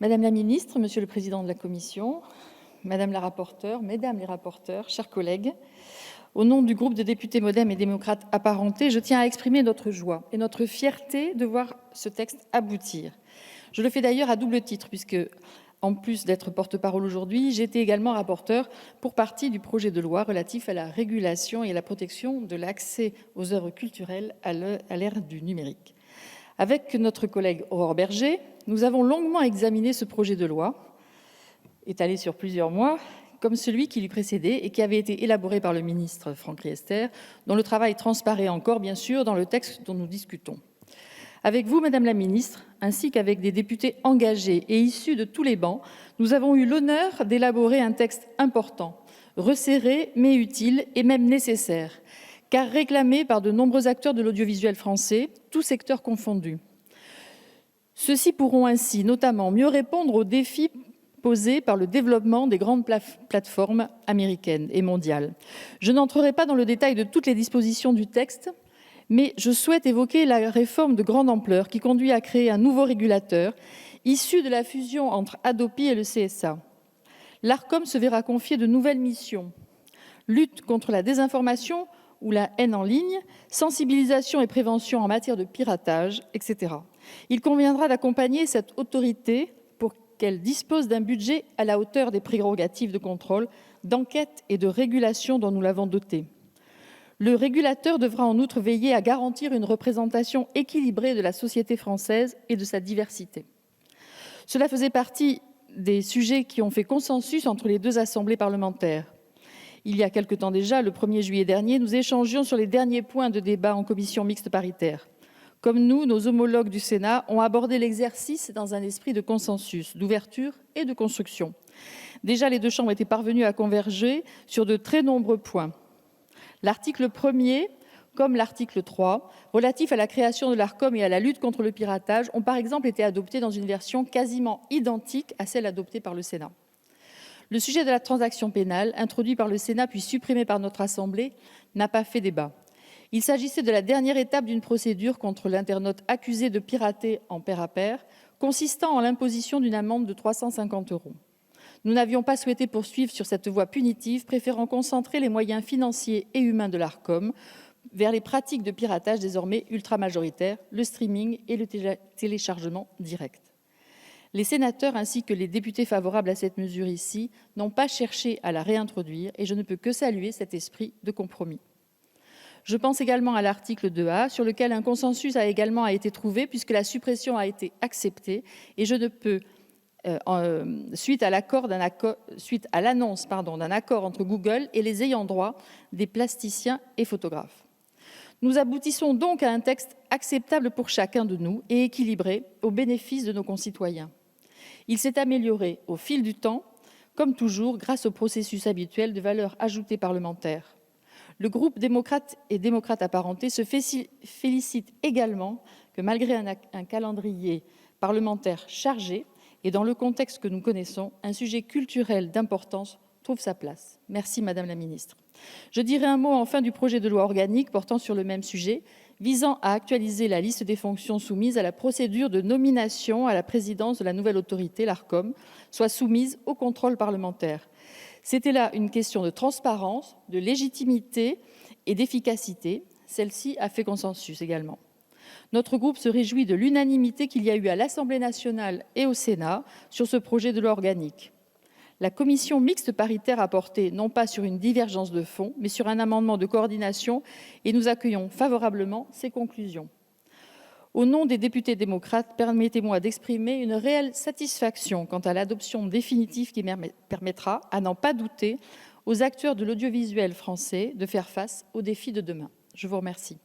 Madame la ministre, Monsieur le Président de la Commission, Madame la rapporteure, Mesdames les rapporteurs, chers collègues, au nom du groupe de députés Modem et démocrates apparentés, je tiens à exprimer notre joie et notre fierté de voir ce texte aboutir. Je le fais d'ailleurs à double titre, puisque, en plus d'être porte-parole aujourd'hui, j'étais également rapporteure pour partie du projet de loi relatif à la régulation et à la protection de l'accès aux œuvres culturelles à l'ère du numérique. Avec notre collègue Aurore Bergé, nous avons longuement examiné ce projet de loi, étalé sur plusieurs mois, comme celui qui lui précédait et qui avait été élaboré par le ministre Franck Riester, dont le travail transparaît encore, bien sûr, dans le texte dont nous discutons. Avec vous, Madame la ministre, ainsi qu'avec des députés engagés et issus de tous les bancs, nous avons eu l'honneur d'élaborer un texte important, resserré mais utile et même nécessaire, car réclamé par de nombreux acteurs de l'audiovisuel français, tous secteurs confondus. Ceux-ci pourront ainsi notamment mieux répondre aux défis posés par le développement des grandes plateformes américaines et mondiales. Je n'entrerai pas dans le détail de toutes les dispositions du texte, mais je souhaite évoquer la réforme de grande ampleur qui conduit à créer un nouveau régulateur issu de la fusion entre Hadopi et le CSA. L'Arcom se verra confier de nouvelles missions: lutte contre la désinformation ou la haine en ligne, sensibilisation et prévention en matière de piratage, etc. Il conviendra d'accompagner cette autorité pour qu'elle dispose d'un budget à la hauteur des prérogatives de contrôle, d'enquête et de régulation dont nous l'avons dotée. Le régulateur devra en outre veiller à garantir une représentation équilibrée de la société française et de sa diversité. Cela faisait partie des sujets qui ont fait consensus entre les deux assemblées parlementaires. Il y a quelque temps déjà, le 1er juillet dernier, nous échangions sur les derniers points de débat en commission mixte paritaire. Comme nous, nos homologues du Sénat ont abordé l'exercice dans un esprit de consensus, d'ouverture et de construction. Déjà, les deux chambres étaient parvenues à converger sur de très nombreux points. L'article 1er, comme l'article 3, relatif à la création de l'Arcom et à la lutte contre le piratage, ont par exemple été adoptés dans une version quasiment identique à celle adoptée par le Sénat. Le sujet de la transaction pénale, introduit par le Sénat puis supprimé par notre Assemblée, n'a pas fait débat. Il s'agissait de la dernière étape d'une procédure contre l'internaute accusé de pirater en pair à pair, consistant en l'imposition d'une amende de 350 €. Nous n'avions pas souhaité poursuivre sur cette voie punitive, préférant concentrer les moyens financiers et humains de l'Arcom vers les pratiques de piratage désormais ultra-majoritaires, le streaming et le téléchargement direct. Les sénateurs ainsi que les députés favorables à cette mesure ici n'ont pas cherché à la réintroduire et je ne peux que saluer cet esprit de compromis. Je pense également à l'article 2A, sur lequel un consensus a également été trouvé puisque la suppression a été acceptée et je ne peux, suite à l'annonce d'un accord entre Google et les ayants droit des plasticiens et photographes. Nous aboutissons donc à un texte acceptable pour chacun de nous et équilibré au bénéfice de nos concitoyens. Il s'est amélioré au fil du temps, comme toujours, grâce au processus habituel de valeur ajoutée parlementaire. Le groupe démocrate et démocrate apparenté se félicite également que, malgré un calendrier parlementaire chargé et dans le contexte que nous connaissons, un sujet culturel d'importance trouve sa place. Merci, Madame la Ministre. Je dirai un mot enfin du projet de loi organique portant sur le même sujet, visant à actualiser la liste des fonctions soumises à la procédure de nomination à la présidence de la nouvelle autorité, l'Arcom, soit soumise au contrôle parlementaire. C'était là une question de transparence, de légitimité et d'efficacité. Celle-ci a fait consensus également. Notre groupe se réjouit de l'unanimité qu'il y a eu à l'Assemblée nationale et au Sénat sur ce projet de loi organique. La commission mixte paritaire a porté non pas sur une divergence de fond, mais sur un amendement de coordination et nous accueillons favorablement ses conclusions. Au nom des députés démocrates, permettez-moi d'exprimer une réelle satisfaction quant à l'adoption définitive qui permettra, à n'en pas douter, aux acteurs de l'audiovisuel français de faire face aux défis de demain. Je vous remercie.